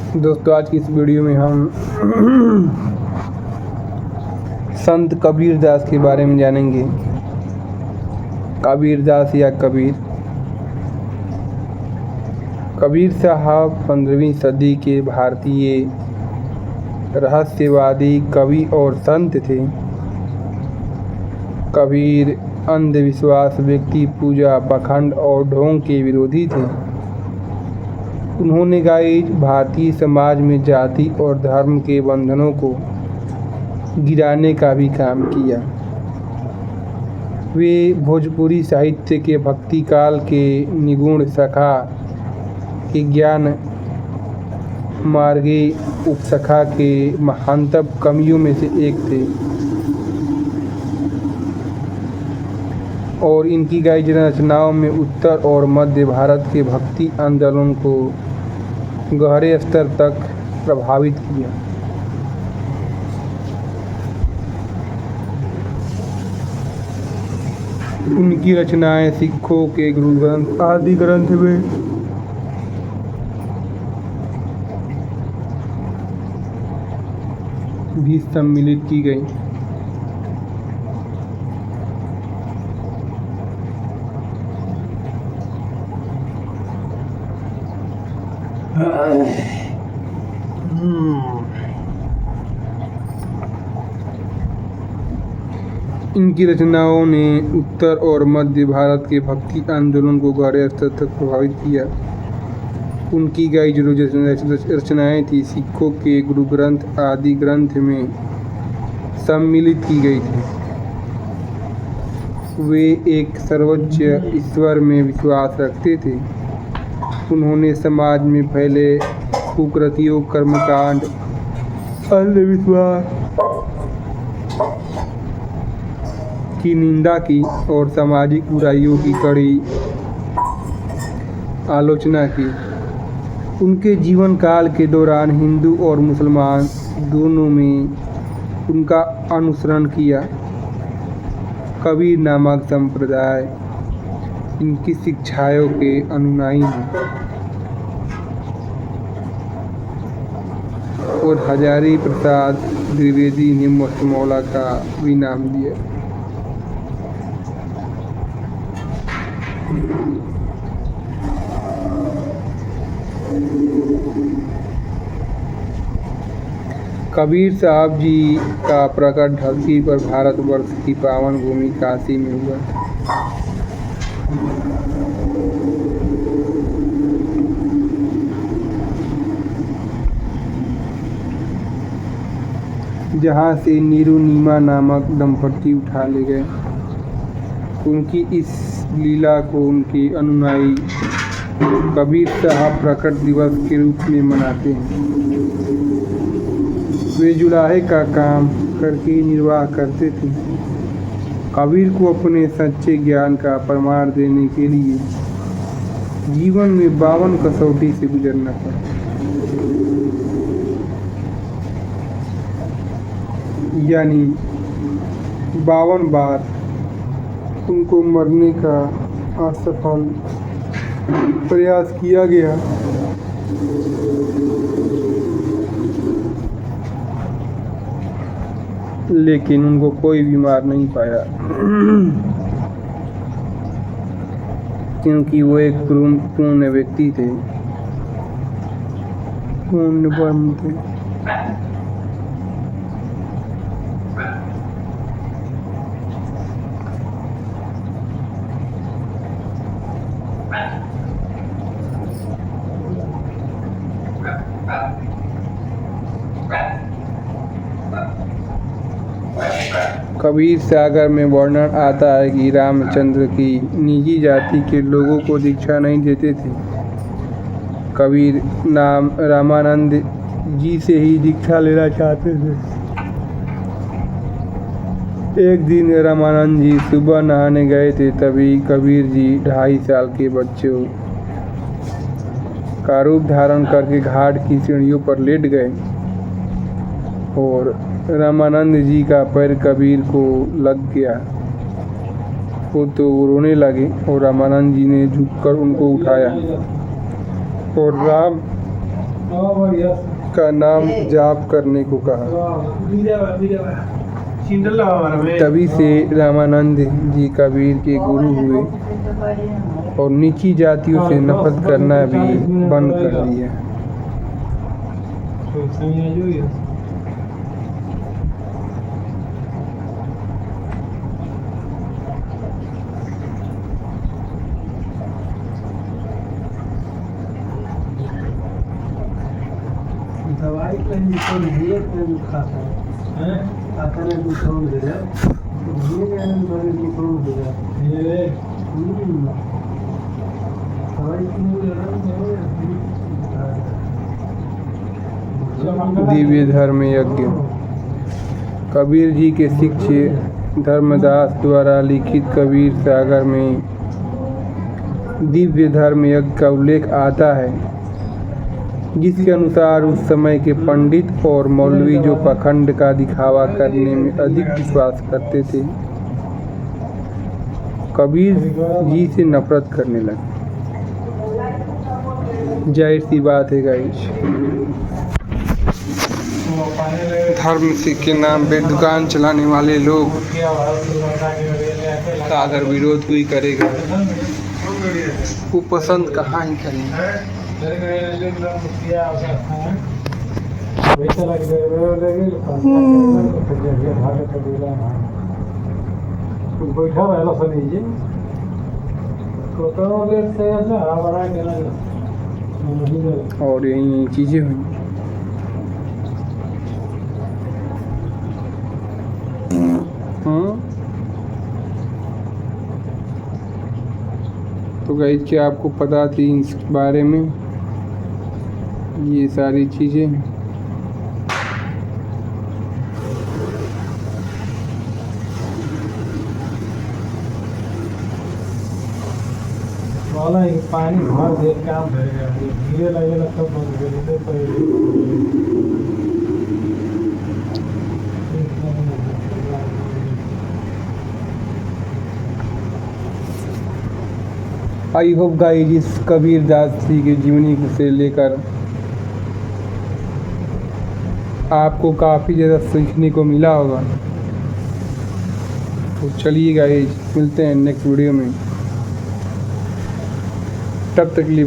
दोस्तों, आज की इस वीडियो में हम संत कबीर दास के बारे में जानेंगे। कबीर दास या कबीर साहब 15वीं सदी के भारतीय रहस्यवादी कवि और संत थे। कबीर अंधविश्वास, व्यक्ति पूजा, पाखंड और ढोंग के विरोधी थे। उन्होंने भारतीय समाज में जाति और धर्म के बंधनों को गिराने का भी काम किया। वे भोजपुरी साहित्य के भक्ति काल के निगूढ़ शाखा के ज्ञान मार्गी उपशाखा के महानतम कवियों में से एक थे और इनकी गाई रचनाओं में उत्तर और मध्य भारत के भक्ति आंदोलन को गहरे स्तर तक प्रभावित किया। उनकी रचनाएं सिखों के गुरु ग्रंथ आदि ग्रंथ में भी सम्मिलित की गई। इनकी रचनाओं ने उत्तर और मध्य भारत के भक्ति आंदोलन को गहरे स्तर तक प्रभावित किया। उनकी गाई जो रचनाएं थी सिखों के गुरु ग्रंथ आदि ग्रंथ में सम्मिलित की गई थी। वे एक सर्वोच्च ईश्वर में विश्वास रखते थे। उन्होंने समाज में फैले कुकृतियों, कर्मकांड, अंधविश्वास की निंदा की और सामाजिक बुराइयों की कड़ी आलोचना की। उनके जीवन काल के दौरान हिंदू और मुसलमान दोनों में उनका अनुसरण किया। कबीर नामक संप्रदाय इनकी शिक्षाओं के अनुयायी हैं और हजारी प्रसाद द्विवेदी ने मौला का भी नाम दिया। कबीर साहब जी का प्रकट धरती पर भारतवर्ष की पावन भूमि काशी में हुआ। जहाँ से नीरू नीमा नामक दंपति उठा ले गए। उनकी इस लीला को उनके अनुयायी कबीर साहब प्रकट दिवस के रूप में मनाते हैं। वे जुलाहे का काम करके निर्वाह करते थे। कबीर को अपने सच्चे ज्ञान का प्रमाण देने के लिए जीवन में 52 कसौटी से गुजरना पड़ा। यानी 52 बार उनको मरने का असफल प्रयास किया गया, लेकिन उनको कोई भी मार नहीं पाया क्योंकि वो एक पूर्ण व्यक्ति थे, पूर्ण ब्रह्म थे। कबीर सागर में वर्णन आता है कि रामचंद्र की निजी जाति के लोगों को दीक्षा नहीं देते थे। कबीर रामानंद जी से ही दीक्षा लेना चाहते थे। एक दिन रामानंद जी सुबह नहाने गए थे, तभी कबीर जी 2.5 साल के बच्चों का रूप धारण करके घाट की सीढ़ियों पर लेट गए और रामानंद जी का पैर कबीर को लग गया। वो तो रोने लगे और रामानंद जी ने झुककर उनको उठाया और का नाम जाप करने को कहा। तभी से रामानंद जी कबीर के गुरु हुए और नीची जातियों से नफरत करना भी बंद कर दिया। दवाई कहीं दिए खाता है आता नहीं कुछ कौन दे रहा ये कहने वाले को कौन दे रहा ये दवाई क्यों दे रहा दिव्य धर्म यज्ञ। कबीर जी के शिष्य धर्मदास द्वारा लिखित कबीर सागर में दिव्य धर्म यज्ञ का उल्लेख आता है, जिसके अनुसार उस समय के पंडित और मौलवी जो पाखंड का दिखावा करने में अधिक विश्वास करते थे, कबीर जी से नफरत करने लगे। जाहिर सी बात है गाइस, धर्म के नाम पे दुकान चलाने वाले लोग का अगर विरोध कोई करेगा वो पसंद कहाँ ही करेंगे। बैठा रहला सनी जी और यही चीज़ें हुई। तो गाइस, क्या आपको पता थी इस बारे में ये सारी चीज़ें? वाला पानी भर दे काम करेगा धीरे लगेगा सब बंद कर दे। आई होप गाइस इस कबीर दास जी की जीवनी से लेकर आपको काफ़ी ज़्यादा सीखने को मिला होगा। तो चलिए गाइस, मिलते हैं नेक्स्ट वीडियो में। तब तक के लिए